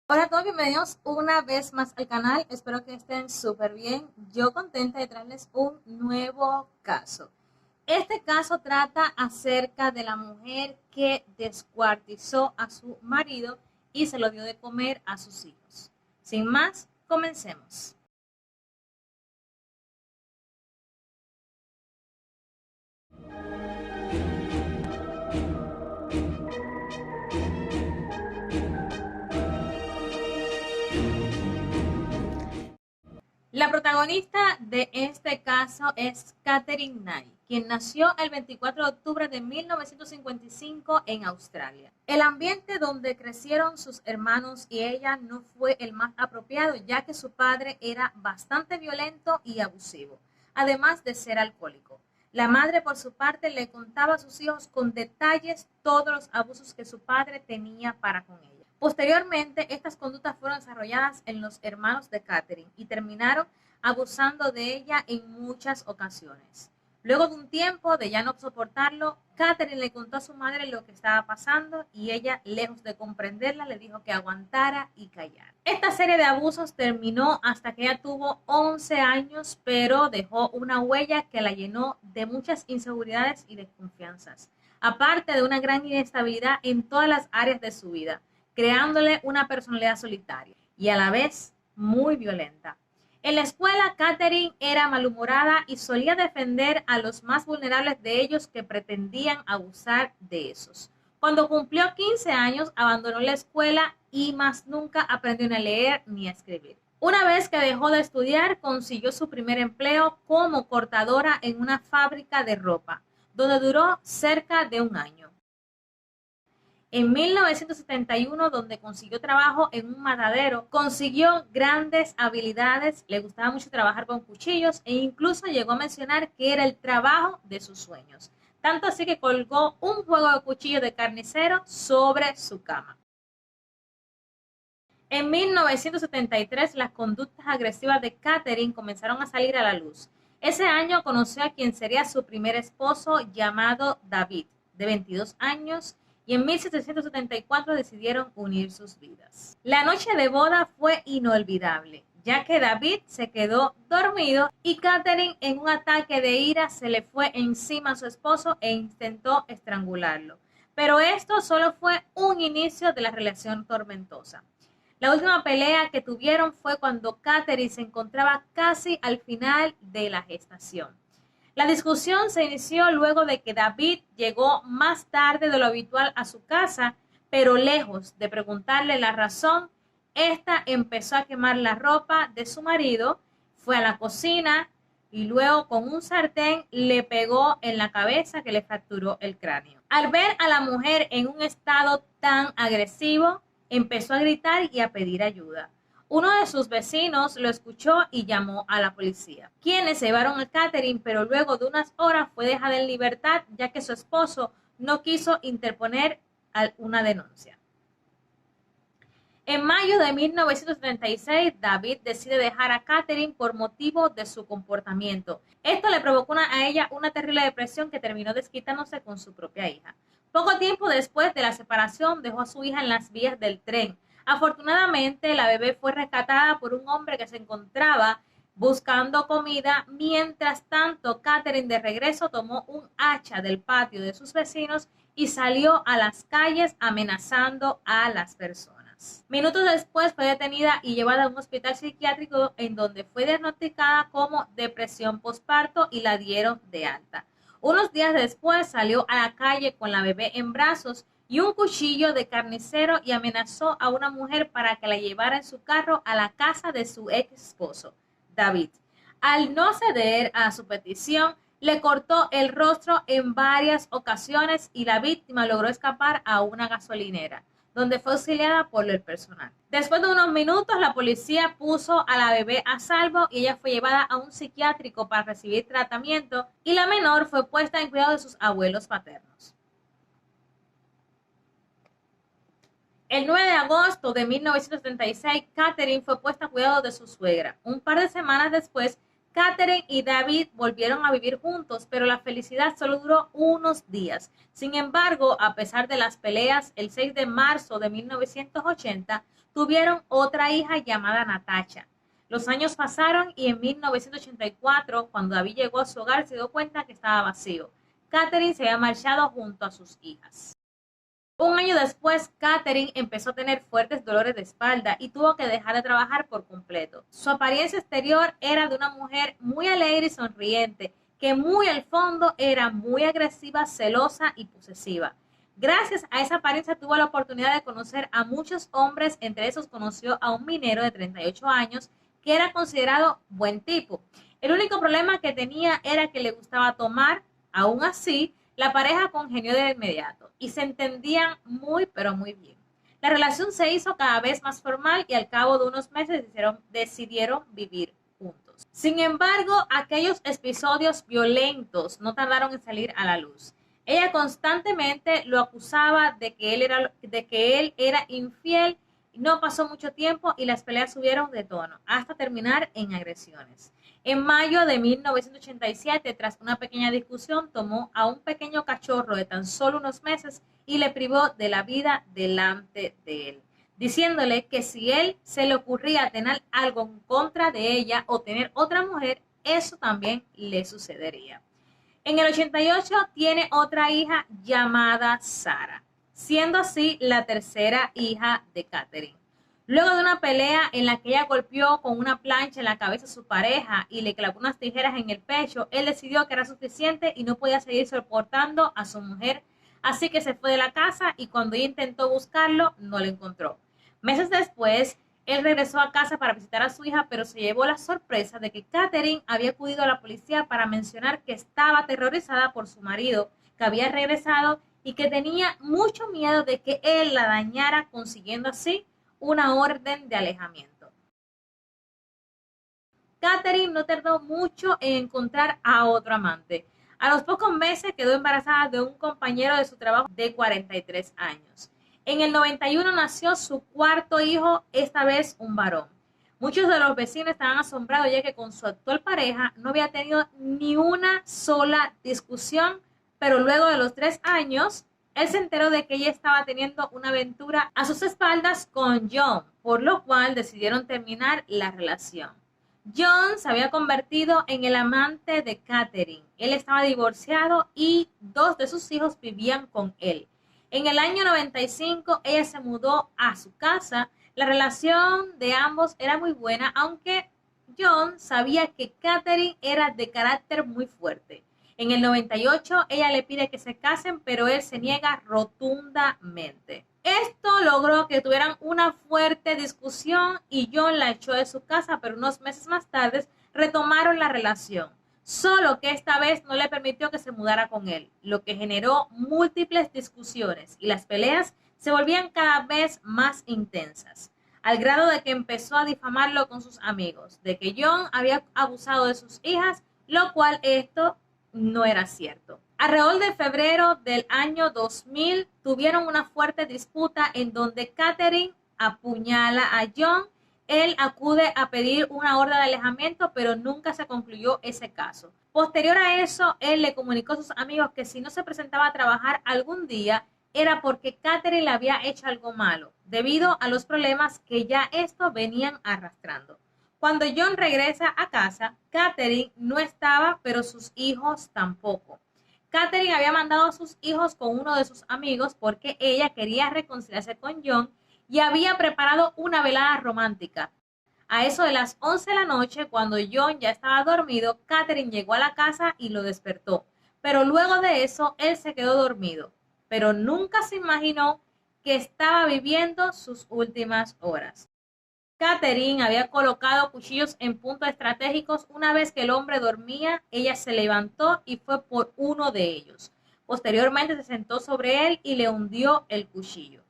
Hola a todos, bienvenidos una vez más al canal. Espero que estén súper bien. Yo contenta de traerles un nuevo caso. Este caso trata acerca de la mujer que descuartizó a su marido y se lo dio de comer a sus hijos. Sin más, comencemos. La protagonista de este caso es Katherine Knight, quien nació el 24 de octubre de 1955 en Australia. El ambiente donde crecieron sus hermanos y ella no fue el más apropiado, ya que su padre era bastante violento y abusivo, además de ser alcohólico. La madre, por su parte, le contaba a sus hijos con detalles todos los abusos que su padre tenía para con ella. Posteriormente, estas conductas fueron desarrolladas en los hermanos de Katherine y terminaron abusando de ella en muchas ocasiones. Luego de un tiempo de ya no soportarlo, Katherine le contó a su madre lo que estaba pasando y ella, lejos de comprenderla, le dijo que aguantara y callara. Esta serie de abusos terminó hasta que ella tuvo 11 años, pero dejó una huella que la llenó de muchas inseguridades y desconfianzas, aparte de una gran inestabilidad en todas las áreas de su vida, creándole una personalidad solitaria y a la vez muy violenta. En la escuela, Katherine era malhumorada y solía defender a los más vulnerables de ellos que pretendían abusar de esos. Cuando cumplió 15 años, abandonó la escuela y más nunca aprendió a leer ni a escribir. Una vez que dejó de estudiar, consiguió su primer empleo como cortadora en una fábrica de ropa, donde duró cerca de un año. En 1971, donde consiguió trabajo en un matadero, consiguió grandes habilidades, le gustaba mucho trabajar con cuchillos e incluso llegó a mencionar que era el trabajo de sus sueños. Tanto así que colgó un juego de cuchillos de carnicero sobre su cama. En 1973, las conductas agresivas de Katherine comenzaron a salir a la luz. Ese año conoció a quien sería su primer esposo, llamado David, de 22 años, y en 1774 decidieron unir sus vidas. La noche de boda fue inolvidable, ya que David se quedó dormido y Katherine, en un ataque de ira, se le fue encima a su esposo e intentó estrangularlo. Pero esto solo fue un inicio de la relación tormentosa. La última pelea que tuvieron fue cuando Katherine se encontraba casi al final de la gestación. La discusión se inició luego de que David llegó más tarde de lo habitual a su casa, pero lejos de preguntarle la razón, esta empezó a quemar la ropa de su marido, fue a la cocina y luego con un sartén le pegó en la cabeza que le fracturó el cráneo. Al ver a la mujer en un estado tan agresivo, empezó a gritar y a pedir ayuda. Uno de sus vecinos lo escuchó y llamó a la policía, quienes se llevaron a Katherine, pero luego de unas horas fue dejada en libertad, ya que su esposo no quiso interponer una denuncia. En mayo de 1976, David decide dejar a Katherine por motivo de su comportamiento. Esto le provocó a ella una terrible depresión que terminó desquitándose con su propia hija. Poco tiempo después de la separación, dejó a su hija en las vías del tren. Afortunadamente, la bebé fue rescatada por un hombre que se encontraba buscando comida. Mientras tanto, Katherine, de regreso, tomó un hacha del patio de sus vecinos y salió a las calles amenazando a las personas. Minutos después fue detenida y llevada a un hospital psiquiátrico en donde fue diagnosticada como depresión postparto y la dieron de alta. Unos días después salió a la calle con la bebé en brazos y un cuchillo de carnicero y amenazó a una mujer para que la llevara en su carro a la casa de su ex esposo, David. Al no ceder a su petición, le cortó el rostro en varias ocasiones y la víctima logró escapar a una gasolinera, donde fue auxiliada por el personal. Después de unos minutos, la policía puso a la bebé a salvo y ella fue llevada a un psiquiátrico para recibir tratamiento y la menor fue puesta en cuidado de sus abuelos paternos. El 9 de agosto de 1976, Katherine fue puesta a cuidado de su suegra. Un par de semanas después, Katherine y David volvieron a vivir juntos, pero la felicidad solo duró unos días. Sin embargo, a pesar de las peleas, el 6 de marzo de 1980 tuvieron otra hija llamada Natasha. Los años pasaron y en 1984, cuando David llegó a su hogar, se dio cuenta que estaba vacío. Katherine se había marchado junto a sus hijas. Un año después, Katherine empezó a tener fuertes dolores de espalda y tuvo que dejar de trabajar por completo. Su apariencia exterior era de una mujer muy alegre y sonriente, que muy al fondo era muy agresiva, celosa y posesiva. Gracias a esa apariencia tuvo la oportunidad de conocer a muchos hombres, entre esos conoció a un minero de 38 años que era considerado buen tipo. El único problema que tenía era que le gustaba tomar. Aún así, la pareja congenió de inmediato y se entendían muy, pero muy bien. La relación se hizo cada vez más formal y al cabo de unos meses decidieron vivir juntos. Sin embargo, aquellos episodios violentos no tardaron en salir a la luz. Ella constantemente lo acusaba de que él era infiel. No pasó mucho tiempo y las peleas subieron de tono hasta terminar en agresiones. En mayo de 1987, tras una pequeña discusión, tomó a un pequeño cachorro de tan solo unos meses y le privó de la vida delante de él, diciéndole que si él se le ocurría tener algo en contra de ella o tener otra mujer, eso también le sucedería. En el 88 tiene otra hija llamada Sara, siendo así la tercera hija de Katherine. Luego de una pelea en la que ella golpeó con una plancha en la cabeza a su pareja y le clavó unas tijeras en el pecho, él decidió que era suficiente y no podía seguir soportando a su mujer, así que se fue de la casa y cuando ella intentó buscarlo, no lo encontró. Meses después, él regresó a casa para visitar a su hija, pero se llevó la sorpresa de que Katherine había acudido a la policía para mencionar que estaba aterrorizada por su marido, que había regresado y que tenía mucho miedo de que él la dañara, consiguiendo así una orden de alejamiento. Katherine no tardó mucho en encontrar a otro amante. A los pocos meses quedó embarazada de un compañero de su trabajo de 43 años. En el 91 nació su cuarto hijo, esta vez un varón. Muchos de los vecinos estaban asombrados ya que con su actual pareja no había tenido ni una sola discusión, pero luego de los 3 años, él se enteró de que ella estaba teniendo una aventura a sus espaldas con John, por lo cual decidieron terminar la relación. John se había convertido en el amante de Katherine. Él estaba divorciado y 2 de sus hijos vivían con él. En el año 95, ella se mudó a su casa. La relación de ambos era muy buena, aunque John sabía que Katherine era de carácter muy fuerte. En el 98, ella le pide que se casen, pero él se niega rotundamente. Esto logró que tuvieran una fuerte discusión y John la echó de su casa, pero unos meses más tarde retomaron la relación. Solo que esta vez no le permitió que se mudara con él, lo que generó múltiples discusiones y las peleas se volvían cada vez más intensas, al grado de que empezó a difamarlo con sus amigos, de que John había abusado de sus hijas, lo cual esto no era cierto. Alrededor de febrero del año 2000 tuvieron una fuerte disputa en donde Katherine apuñala a John. Él acude a pedir una orden de alejamiento, pero nunca se concluyó ese caso. Posterior a eso, él le comunicó a sus amigos que si no se presentaba a trabajar algún día, era porque Katherine le había hecho algo malo, debido a los problemas que ya esto venían arrastrando. Cuando John regresa a casa, Katherine no estaba, pero sus hijos tampoco. Katherine había mandado a sus hijos con uno de sus amigos porque ella quería reconciliarse con John y había preparado una velada romántica. A eso de las 11 de la noche, cuando John ya estaba dormido, Katherine llegó a la casa y lo despertó. Pero luego de eso, él se quedó dormido. Pero nunca se imaginó que estaba viviendo sus últimas horas. Katherine había colocado cuchillos en puntos estratégicos. Una vez que el hombre dormía, ella se levantó y fue por uno de ellos. Posteriormente se sentó sobre él y le hundió el cuchillo.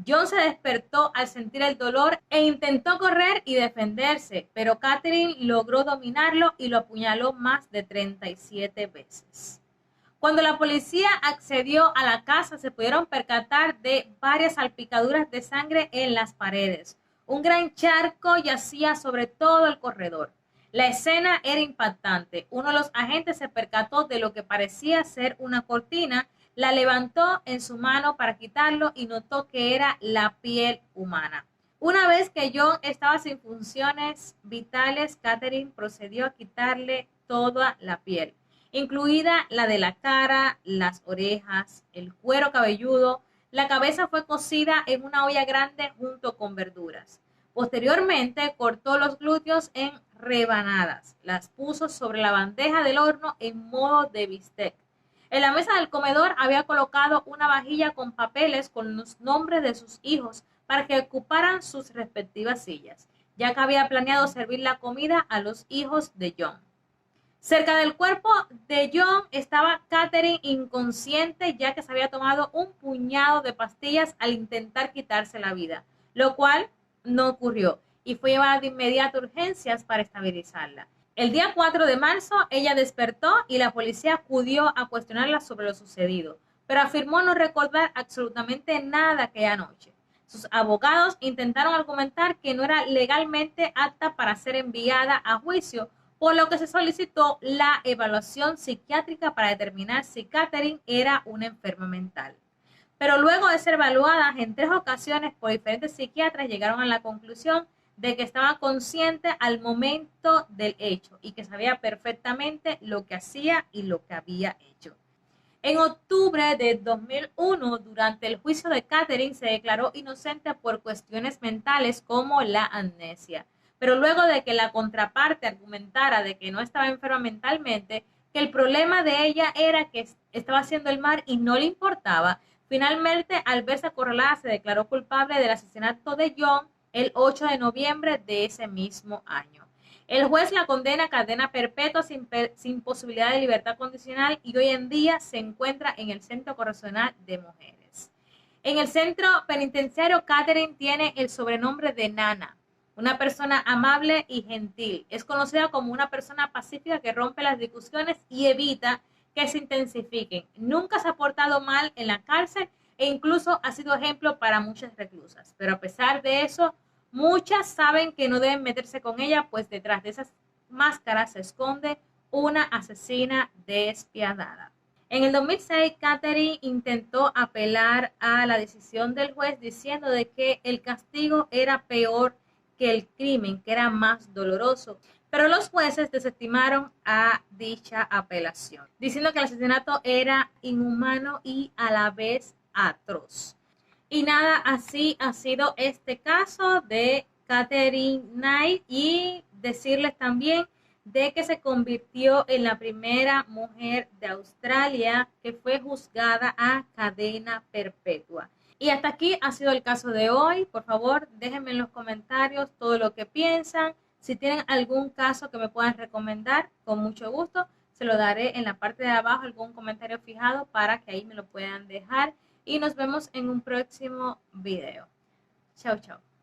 John se despertó al sentir el dolor e intentó correr y defenderse, pero Katherine logró dominarlo y lo apuñaló más de 37 veces. Cuando la policía accedió a la casa, se pudieron percatar de varias salpicaduras de sangre en las paredes. Un gran charco yacía sobre todo el corredor. La escena era impactante. Uno de los agentes se percató de lo que parecía ser una cortina, la levantó en su mano para quitarlo y notó que era la piel humana. Una vez que John estaba sin funciones vitales, Catherine procedió a quitarle toda la piel, incluida la de la cara, las orejas, el cuero cabelludo. La cabeza fue cocida en una olla grande junto con verduras. Posteriormente cortó los glúteos en rebanadas, las puso sobre la bandeja del horno en modo de bistec. En la mesa del comedor había colocado una vajilla con papeles con los nombres de sus hijos para que ocuparan sus respectivas sillas, ya que había planeado servir la comida a los hijos de John. Cerca del cuerpo de John estaba Catherine inconsciente, ya que se había tomado un puñado de pastillas al intentar quitarse la vida, lo cual no ocurrió y fue llevada de inmediato a urgencias para estabilizarla. El día 4 de marzo ella despertó y la policía acudió a cuestionarla sobre lo sucedido, pero afirmó no recordar absolutamente nada aquella noche. Sus abogados intentaron argumentar que no era legalmente apta para ser enviada a juicio, por lo que se solicitó la evaluación psiquiátrica para determinar si Catherine era una enferma mental. Pero luego de ser evaluada en 3 ocasiones por diferentes psiquiatras, llegaron a la conclusión de que estaba consciente al momento del hecho y que sabía perfectamente lo que hacía y lo que había hecho. En octubre de 2001, durante el juicio de Catherine, se declaró inocente por cuestiones mentales como la amnesia. Pero luego de que la contraparte argumentara de que no estaba enferma mentalmente, que el problema de ella era que estaba haciendo el mal y no le importaba, finalmente, al verse acorralada, se declaró culpable del asesinato de John el 8 de noviembre de ese mismo año. El juez la condena a cadena perpetua sin posibilidad de libertad condicional y hoy en día se encuentra en el Centro Correccional de Mujeres. En el centro penitenciario, Catherine tiene el sobrenombre de Nana, una persona amable y gentil. Es conocida como una persona pacífica que rompe las discusiones y evita que se intensifiquen. Nunca se ha portado mal en la cárcel e incluso ha sido ejemplo para muchas reclusas. Pero a pesar de eso, muchas saben que no deben meterse con ella, pues detrás de esas máscaras se esconde una asesina despiadada. En el 2006, Catherine intentó apelar a la decisión del juez diciendo de que el castigo era peor que el crimen, que era más doloroso. Pero los jueces desestimaron a dicha apelación, diciendo que el asesinato era inhumano y a la vez atroz. Y nada, así ha sido este caso de Catherine Knight y decirles también de que se convirtió en la primera mujer de Australia que fue juzgada a cadena perpetua. Y hasta aquí ha sido el caso de hoy. Por favor, déjenme en los comentarios todo lo que piensan. Si tienen algún caso que me puedan recomendar, con mucho gusto, se lo daré en la parte de abajo, algún comentario fijado para que ahí me lo puedan dejar. Y nos vemos en un próximo video. Chao, chao.